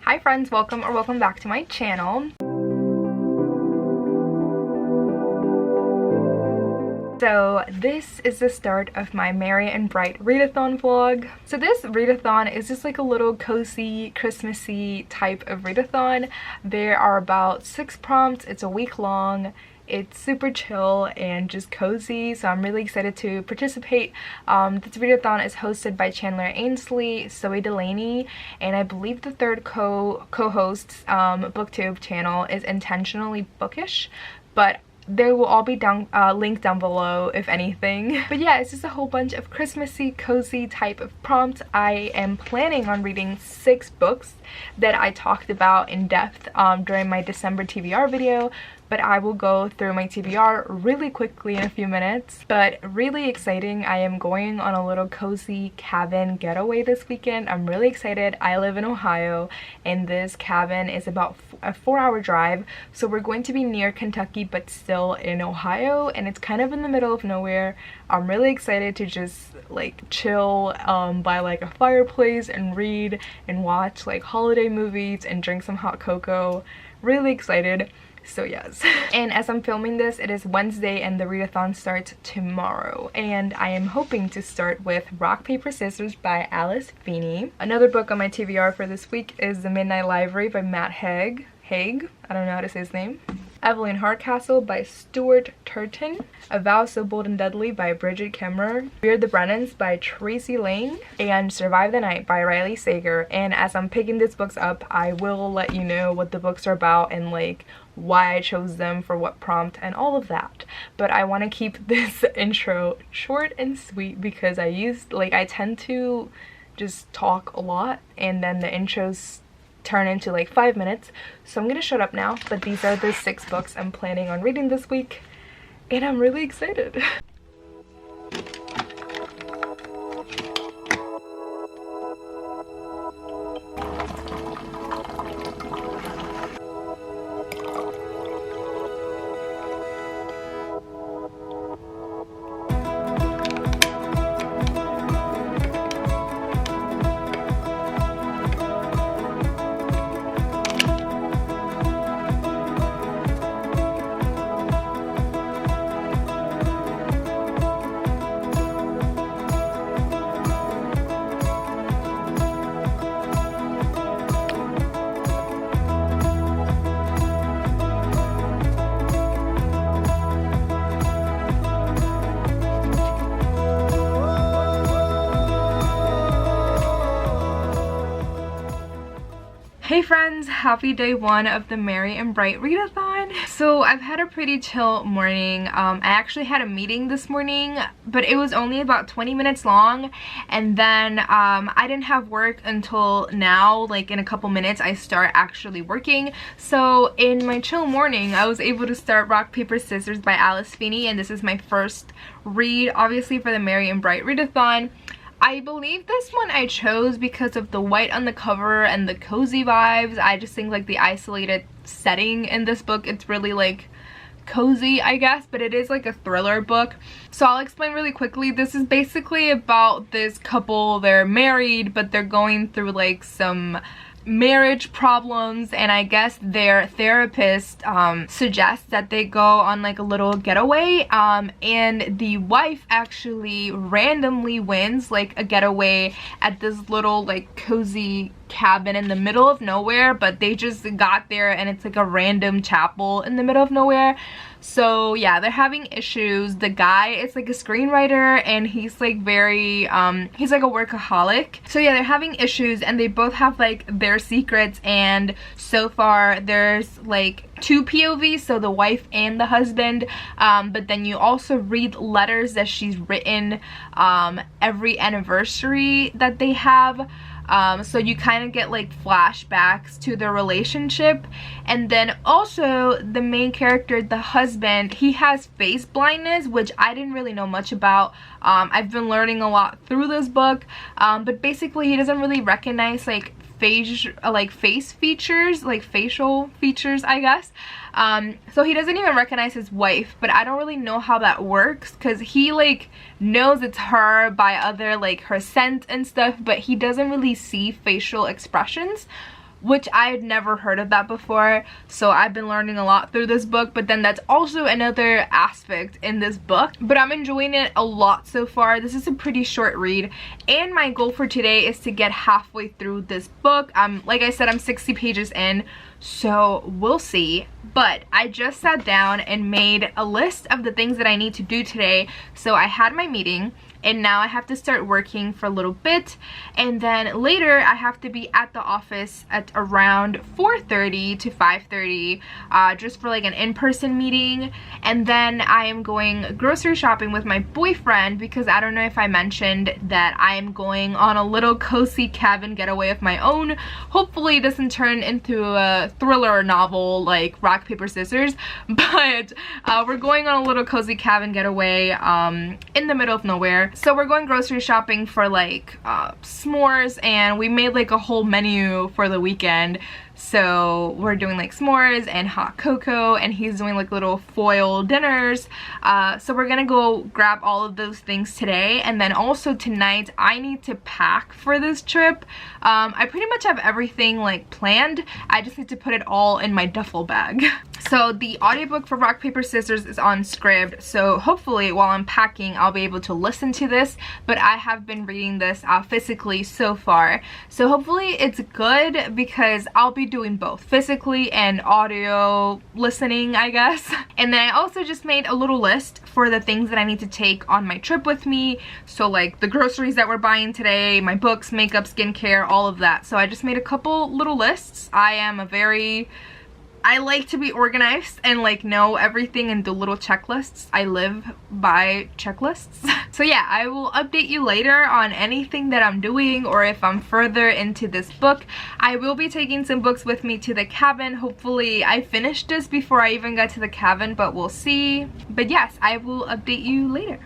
Hi friends, welcome back to my channel. So this is the start of my Merry and Bright Readathon vlog. So this readathon is just like a little cozy, Christmassy type of readathon. There are about 6 prompts. It's a week long. It's super chill and just cozy, so I'm really excited to participate. This readathon is hosted by Chandler Ainsley, Zoe Delaney, and I believe the third co-host's booktube channel is Intentionally Bookish, but they will all be linked down below if anything. But yeah, it's just a whole bunch of Christmassy, cozy type of prompts. I am planning on reading 6 books that I talked about in depth during my December TBR video, but I will go through my TBR really quickly in a few minutes. But really exciting, I am going on a little cozy cabin getaway this weekend. I'm really excited. I live in Ohio and this cabin is about a 4-hour drive, so we're going to be near Kentucky but still in Ohio, and it's kind of in the middle of nowhere. I'm really excited to just like chill by like a fireplace and read and watch like holiday movies and drink some hot cocoa. Really excited. So yes. And as I'm filming this, it is Wednesday and the readathon starts tomorrow, and I am hoping to start with Rock Paper Scissors by Alice Feeney. Another book on my TBR for this week is The Midnight Library by Matt Haig. I don't know how to say his name. Evelyn, Hardcastle by Stuart, Tutton. A Vow So Bold and Deadly by Brigid, Kemmerer. Are The Brennans by Tracey L. And Survive the Night by Riley Sager. And as I'm picking these books up, I will let you know what the books are about and like why I chose them for what prompt and all of that. But I want to keep this intro short and sweet because I tend to just talk a lot and then the intros turn into like 5 minutes, so I'm gonna shut up now. But these are the 6 books I'm planning on reading this week, and I'm really excited. Hey friends, happy day 1 of the Merry and Bright Readathon. So I've had a pretty chill morning. I actually had a meeting this morning, but it was only about 20 minutes long, and then I didn't have work until now. Like in a couple minutes I start actually working. So in my chill morning I was able to start Rock Paper Scissors by Alice Feeney, and this is my first read obviously for the Merry and Bright Readathon. I believe this one I chose because of the white on the cover and the cozy vibes. I just think like the isolated setting in this book, it's really like cozy, I guess, but it is like a thriller book. So I'll explain really quickly. This is basically about this couple. They're married, but they're going through like some marriage problems, and I guess their therapist suggests that they go on like a little getaway, and the wife actually randomly wins like a getaway at this little like cozy cabin in the middle of nowhere, but they just got there and it's like a random chapel in the middle of nowhere. So yeah, they're having issues. The guy is like a screenwriter and he's like very he's like a workaholic. So yeah, they're having issues and they both have like their secrets, and so far there's like 2 POVs, so the wife and the husband, but then you also read letters that she's written every anniversary that they have. So you kind of get like flashbacks to their relationship. And then also the main character, the husband, he has face blindness, which I didn't really know much about. I've been learning a lot through this book, but basically he doesn't really recognize like face features, like facial features, I guess. So he doesn't even recognize his wife, but I don't really know how that works because he like knows it's her by other like her scent and stuff, but he doesn't really see facial expressions, which I had never heard of that before. So I've been learning a lot through this book, but then that's also another aspect in this book. But I'm enjoying it a lot so far. This is a pretty short read, and my goal for today is to get halfway through this book. Like I said, I'm 60 pages in, so we'll see. But I just sat down and made a list of the things that I need to do today. So I had my meeting, and now I have to start working for a little bit, and then later I have to be at the office at around 4:30 to 5:30 just for like an in-person meeting. And then I am going grocery shopping with my boyfriend, because I don't know if I mentioned that I am going on a little cozy cabin getaway of my own. Hopefully it doesn't turn into a thriller novel like rock paper scissors, but we're going on a little cozy cabin getaway in the middle of nowhere. So we're going grocery shopping for like s'mores, and we made like a whole menu for the weekend. So we're doing like s'mores and hot cocoa, and he's doing like little foil dinners. So we're gonna go grab all of those things today. And then also tonight I need to pack for this trip. I pretty much have everything like planned. I just need to put it all in my duffel bag. So the audiobook for Rock Paper Scissors is on Scribd, so hopefully while I'm packing I'll be able to listen to this, but I have been reading this physically so far. So hopefully it's good, because I'll be doing both physically and audio listening, I guess. And then I also just made a little list for the things that I need to take on my trip with me. So like the groceries that we're buying today, my books, makeup, skincare, all of that. So I just made a couple little lists. I like to be organized and like know everything and do little checklists. I live by checklists. So yeah, I will update you later on anything that I'm doing, or if I'm further into this book. I will be taking some books with me to the cabin. Hopefully I finished this before I even got to the cabin, but we'll see. But yes, I will update you later.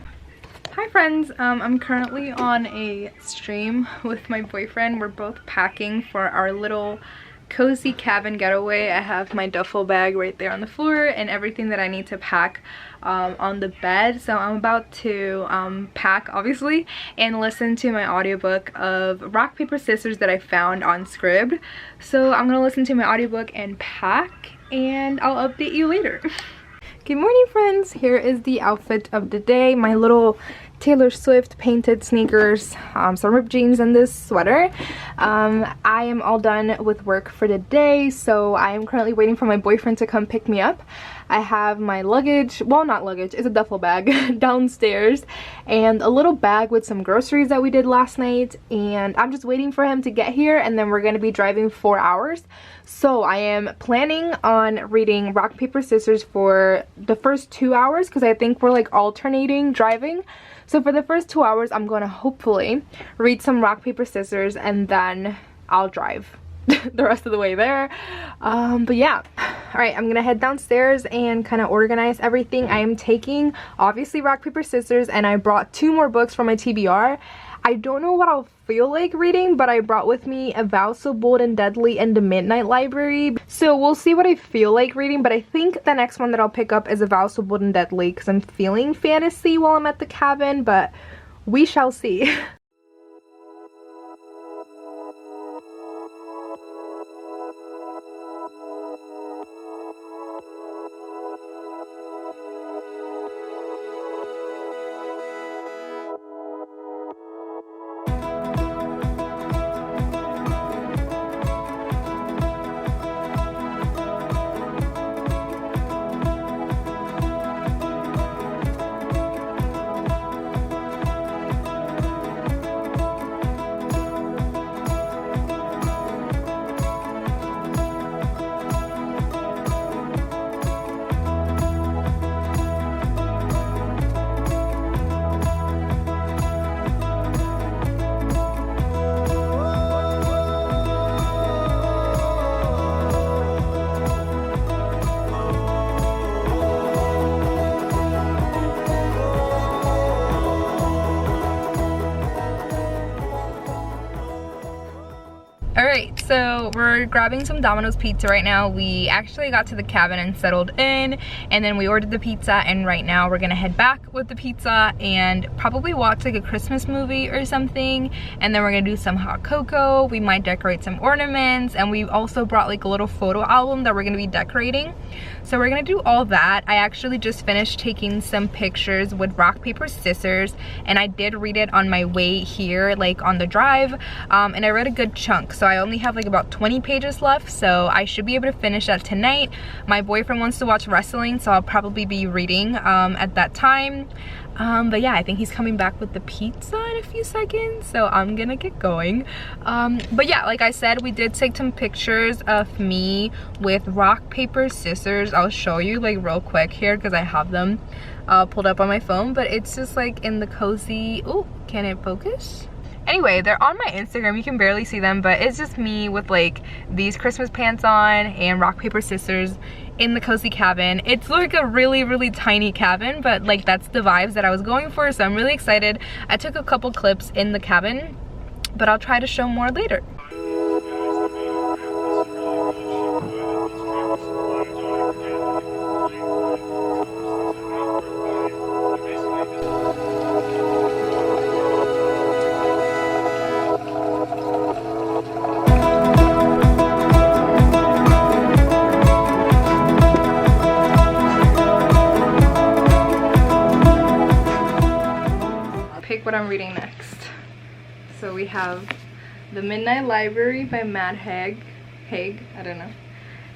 Hi friends, I'm currently on a stream with my boyfriend. We're both packing for our little cozy cabin getaway. I have my duffel bag right there on the floor and everything that I need to pack on the bed. So I'm about to pack, obviously, and listen to my audiobook of Rock Paper Scissors that I found on Scribd. So I'm gonna listen to my audiobook and pack, and I'll update you later. Good morning friends, here is the outfit of the day. My little Taylor Swift painted sneakers, some ripped jeans, and this sweater. I am all done with work for the day, so I am currently waiting for my boyfriend to come pick me up. I have my luggage, well not luggage, it's a duffel bag downstairs, and a little bag with some groceries that we did last night, and I'm just waiting for him to get here, and then we're going to be driving 4 hours. So I am planning on reading Rock Paper Scissors for the first 2 hours, because I think we're like alternating driving. So for the first 2 hours I'm going to hopefully read some Rock Paper Scissors, and then I'll drive the rest of the way there. But yeah, all right, I'm gonna head downstairs and kind of organize everything. I am taking obviously Rock Paper Scissors, and I brought 2 more books from my TBR. I don't know what I'll feel like reading, but I brought with me A Vow So Bold and Deadly and The Midnight Library. So we'll see what I feel like reading, but I think the next one that I'll pick up is A Vow So Bold and Deadly, because I'm feeling fantasy while I'm at the cabin, but we shall see. Alright, so so we're grabbing some Domino's pizza right now. We actually got to the cabin and settled in, and then we ordered the pizza, and right now we're gonna head back with the pizza and probably watch like a Christmas movie or something, and then we're gonna do some hot cocoa. We might decorate some ornaments, and we also brought like a little photo album that we're gonna be decorating. So we're gonna do all that. I actually just finished taking some pictures with rock, paper, scissors, and I did read it on my way here, like on the drive, and I read a good chunk, so I only have like about 20 pages left, so I should be able to finish that tonight. My boyfriend wants to watch wrestling, so I'll probably be reading at that time. But yeah, I think he's coming back with the pizza in a few seconds, so I'm gonna get going. But yeah, like I said, we did take some pictures of me with rock, paper, scissors. I'll show you like real quick here because I have them pulled up on my phone, but it's just like in the cozy, oh, can it focus? Anyway, they're on my Instagram. You can barely see them, but it's just me with like these Christmas pants on and rock, paper, scissors in the cozy cabin. It's like a really tiny cabin, but like that's the vibes that I was going for, so I'm really excited. I took a couple clips in the cabin, but I'll try to show more later. What I'm reading next. So we have The Midnight Library by Haig, I don't know.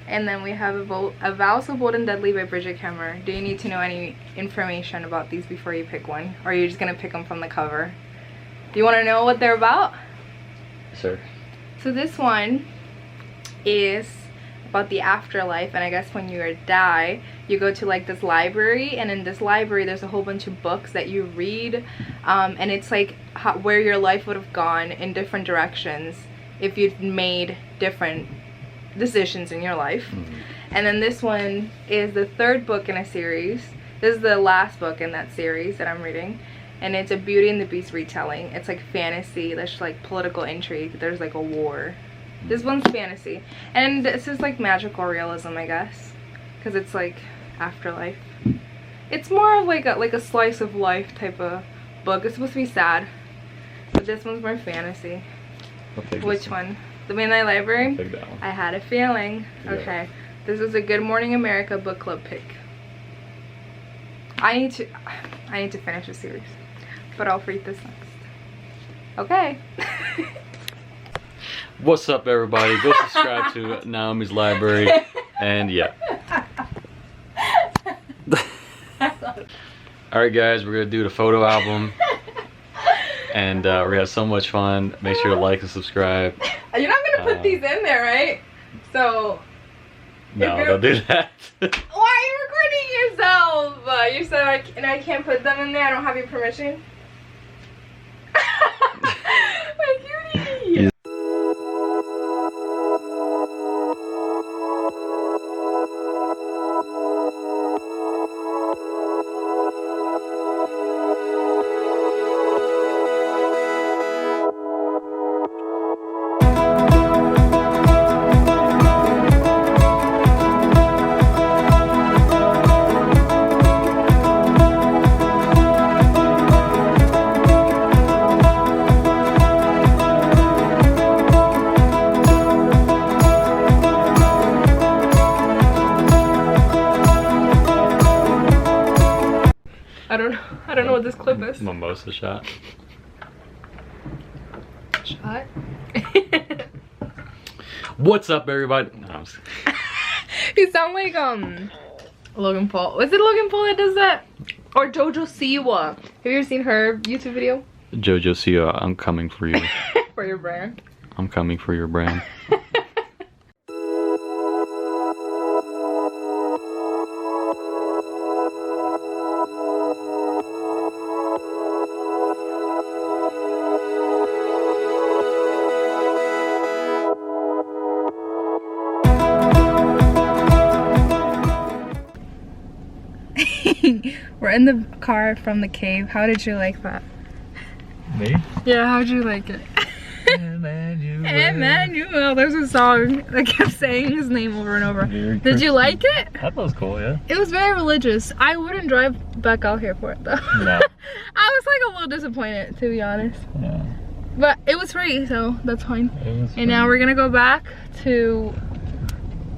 And then we have A Vow So Bold and Deadly by Brigid Kemmerer. Do you need to know any information about these before you pick one? Or are you just gonna pick them from the cover? Do you want to know what they're about? Sure. So this one is about the afterlife, and I guess when you die, you go to like this library, and in this library there's a whole bunch of books that you read, and it's like where your life would have gone in different directions if you'd made different decisions in your life. And then this one is the third book in a series. This is the last book in that series that I'm reading, and it's a Beauty and the Beast retelling. It's like fantasy, there's like political intrigue, there's like a war. This one's fantasy, and this is like magical realism, I guess, because it's like afterlife. It's more of like a slice of life type of book. It's supposed to be sad, but this one's more fantasy. Which one? The Midnight Library? I'll pick that one. I had a feeling. Yeah. Okay, this is a Good Morning America book club pick. I need to finish the series, but I'll read this next. Okay. What's up, everybody? Go subscribe to Naomi's Library, and yeah. Alright guys, we're gonna do the photo album, and we're gonna have so much fun. Make sure to like and subscribe. You're not gonna put these in there, right? So no, don't do that. Why are you recording yourself? You said I can't put them in there. I don't have your permission. My cutie. I don't know what this clip is. Mimosa shot. Shot? What's up, everybody? No, You sound like Logan Paul. Was it Logan Paul that does that? Or Jojo Siwa? Have you ever seen her YouTube video? Jojo Siwa, I'm coming for you. For your brand. I'm coming for your brand. We're in the car from the cave. How did you like that? Me? Yeah, how'd you like it? Man, you Emmanuel. There's a song that kept saying his name over and over. Did you like it? I thought it was cool, yeah. It was very religious. I wouldn't drive back out here for it though. No. I was like a little disappointed, to be honest. Yeah. But it was free, so that's fine. And now we're gonna go back to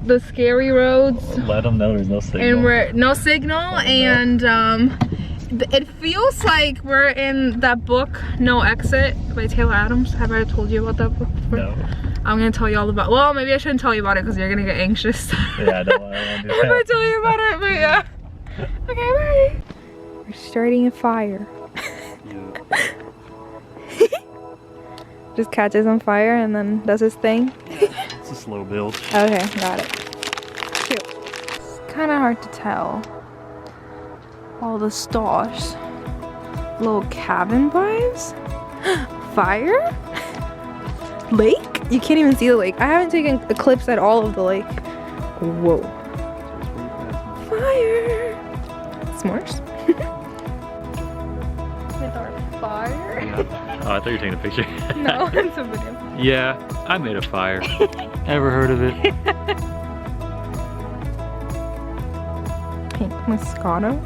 the scary roads. Let them know there's no signal. And we're no signal, and it feels like we're in that book, No Exit, by Taylor Adams. Have I told you about that book before? No. I'm gonna tell you all about. Well, maybe I shouldn't tell you about it because you're gonna get anxious. Yeah, I don't want to do that. I'm gonna tell you about it, but yeah. Okay, bye. We're starting a fire. Just catches on fire and then does his thing. It's a slow build. Okay, got it. Cute. It's kind of hard to tell. All the stars. Little cabin vibes. Fire? Lake? You can't even see the lake. I haven't taken clips at all of the lake. Whoa. Fire. S'mores. With our fire. Oh, I thought you were taking a picture. No, it's a video. Yeah, I made a fire. Ever heard of it? Pink Moscato.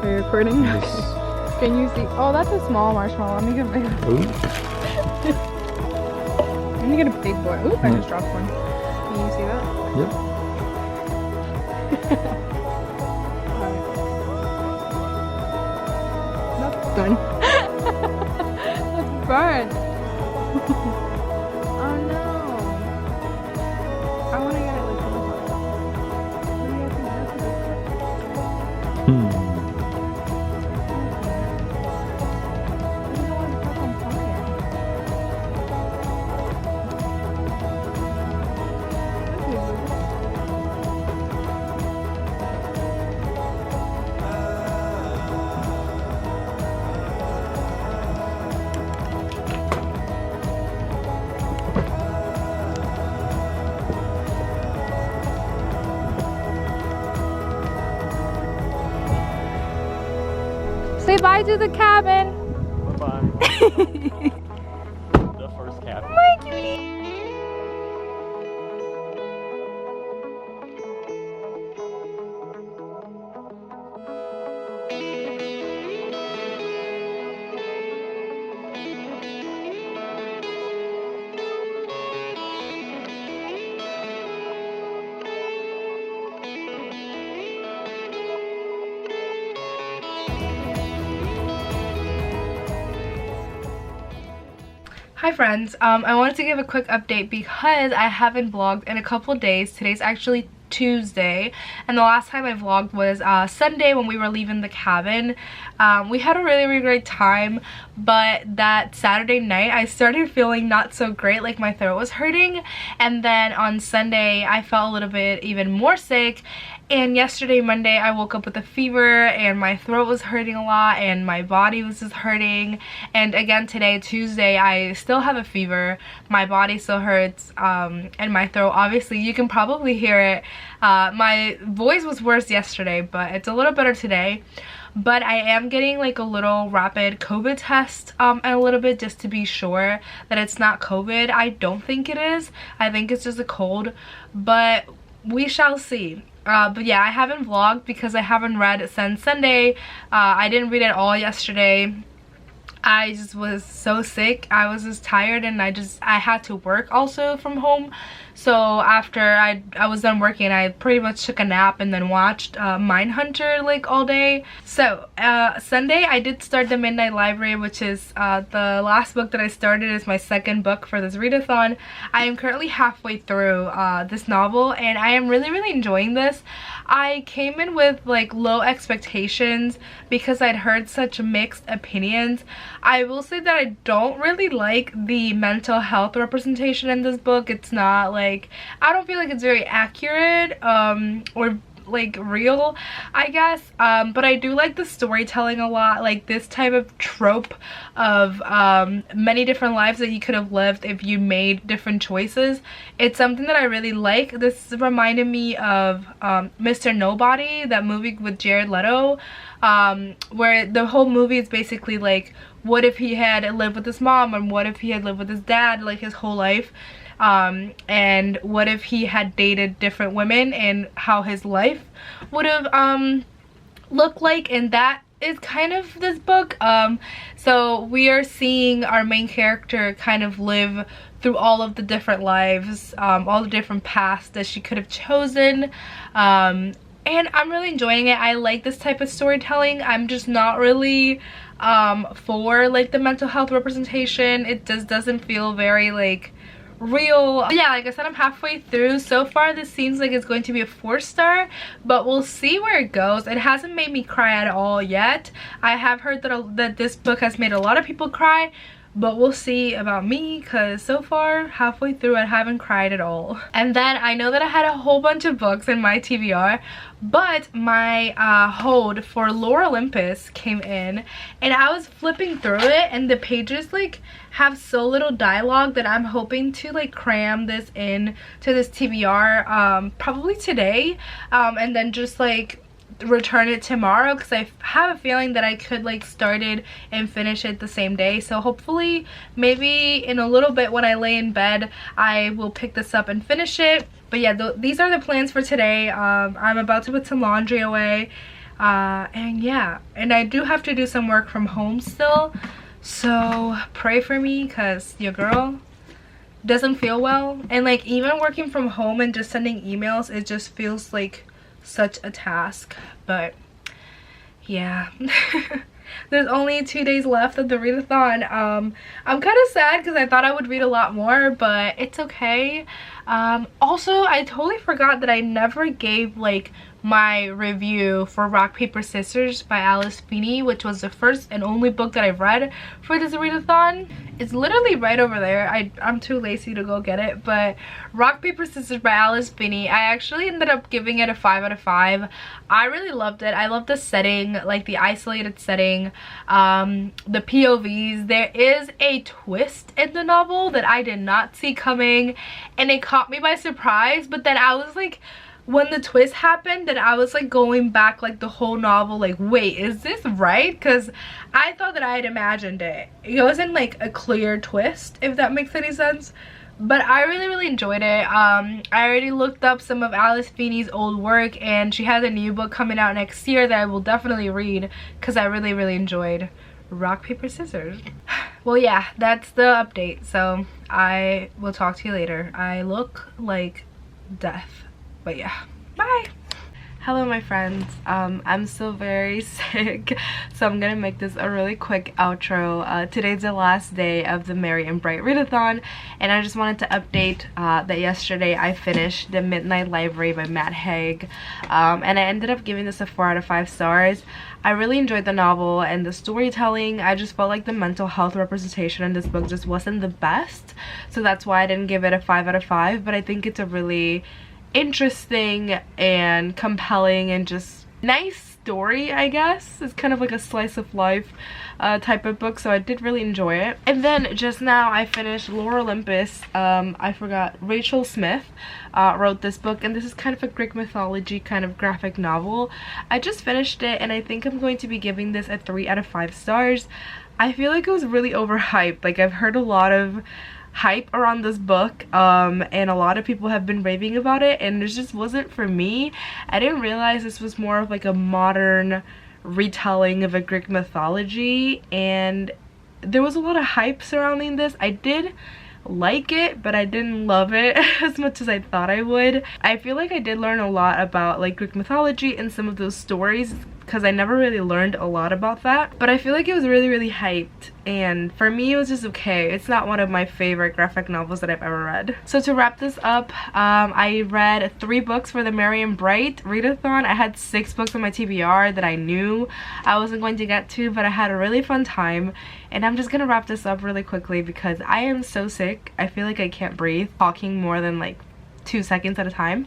Are you recording? Can you see? Oh, that's a small marshmallow. Let me get a big one. Let me get a big boy. Ooh, I just dropped one. Can you see that? Yep. That's done. That's burnt. Oh no. I want to get it like this. What do you guys think? Say bye to the cabin. Bye-bye. The first cabin. My cutie. Hi friends, I wanted to give a quick update because I haven't vlogged in a couple days. Today's actually Tuesday, and the last time I vlogged was Sunday when we were leaving the cabin. We had a really great time, but that Saturday night I started feeling not so great, like my throat was hurting, and then on Sunday I felt a little bit even more sick. And yesterday, Monday, I woke up with a fever and my throat was hurting a lot and my body was just hurting. And again today, Tuesday, I still have a fever. My body still hurts and my throat, obviously, you can probably hear it. My voice was worse yesterday, but it's a little better today. But I am getting like a little rapid COVID test a little bit just to be sure that it's not COVID. I don't think it is. I think it's just a cold, but we shall see. But yeah, I haven't vlogged because I haven't read since Sunday. I didn't read at all yesterday. I just was so sick. I was just tired, and I had to work also from home. So after I was done working, I pretty much took a nap and then watched Mindhunter like all day. So Sunday I did start the Midnight Library, which is the last book that I started. Is my second book for this readathon. I am currently halfway through this novel, and I am really enjoying this. I came in with like low expectations because I'd heard such mixed opinions. I will say that I don't really like the mental health representation in this book. It's not like, I don't feel like it's very accurate or like real, I guess, but I do like the storytelling a lot, like this type of trope of many different lives that you could have lived if you made different choices. It's something that I really like. This reminded me of Mr. Nobody, that movie with Jared Leto. where the whole movie is basically like, what if he had lived with his mom, and what if he had lived with his dad like his whole life, and what if he had dated different women and how his life would have looked like. And that is kind of this book. So we are seeing our main character kind of live through all of the different lives, all the different paths that she could have chosen, and I'm really enjoying it. I like this type of storytelling. I'm just not really for like the mental health representation. It just doesn't feel very like real. Yeah, like I said, I'm halfway through. So far this seems like it's going to be a 4-star, but we'll see where it goes. It hasn't made me cry at all yet. I have heard that this book has made a lot of people cry, but we'll see about me, because so far halfway through I haven't cried at all. And then I know that I had a whole bunch of books in my TBR, but my hold for Olympus came in, and I was flipping through it, and the pages like have so little dialogue that I'm hoping to like cram this in to this TBR probably today, and then just like return it tomorrow, because I have a feeling that I could like start it and finish it the same day. So hopefully maybe in a little bit when I lay in bed I will pick this up and finish it. But yeah, these are the plans for today. I'm about to put some laundry away, and yeah, and I do have to do some work from home still, so pray for me, because your girl doesn't feel well. And like even working from home and just sending emails, it just feels like such a task. But yeah. There's only 2 days left of the readathon. I'm kind of sad because I thought I would read a lot more, but it's okay. Also, I totally forgot that I never gave like my review for Rock Paper Scissors by Alice Feeney, which was the first and only book that I've read for this readathon. It's literally right over there. I'm too lazy to go get it, but Rock Paper Scissors by Alice Feeney, I actually ended up giving it a 5 out of 5. I really loved it. I love the setting, like the isolated setting, the POVs. There is a twist in the novel that I did not see coming, and it caught me by surprise. But then I was like, when the twist happened, then I was like going back like the whole novel, like, wait, is this right? Because I thought that I had imagined it. It wasn't like a clear twist, if that makes any sense. But I really enjoyed it. I already looked up some of Alice Feeney's old work, and she has a new book coming out next year that I will definitely read, because I really enjoyed Rock Paper Scissors. Well, yeah, that's the update, so I will talk to you later. I look like death. But yeah, bye. Hello my friends. I'm still very sick, so I'm gonna make this a really quick outro. Today's the last day of the Merry and Bright Readathon, and I just wanted to update that yesterday I finished The Midnight Library by Haig, and I ended up giving this a 4 out of 5 stars. I really enjoyed the novel and the storytelling. I just felt like the mental health representation in this book just wasn't the best, so that's why I didn't give it a 5 out of 5, but I think it's a really interesting and compelling and just nice story, I guess. It's kind of like a slice of life type of book, so I did really enjoy it. And then just now I finished Olympus. I forgot, Rachel Smythe wrote this book, and this is kind of a Greek mythology kind of graphic novel. I just finished it, and I think I'm going to be giving this a 3 out of 5 stars. I feel like it was really overhyped. Like, I've heard a lot of hype around this book, and a lot of people have been raving about it, and it just wasn't for me. I didn't realize this was more of like a modern retelling of a Greek mythology, and there was a lot of hype surrounding this. I did like it, but I didn't love it as much as I thought I would. I feel like I did learn a lot about like Greek mythology and some of those stories, because I never really learned a lot about that, but I feel like it was really hyped, and for me it was just okay. It's not one of my favorite graphic novels that I've ever read. So to wrap this up, I read 3 books for the Merry and Bright Readathon. I had 6 books on my TBR that I knew I wasn't going to get to, but I had a really fun time, and I'm just gonna wrap this up really quickly because I am so sick. I feel like I can't breathe talking more than like 2 seconds at a time.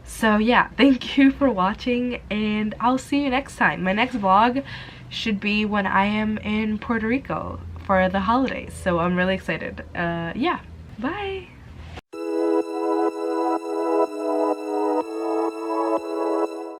So yeah, thank you for watching, and I'll see you next time. My next vlog should be when I am in Puerto Rico for the holidays, so I'm really excited. Yeah, bye.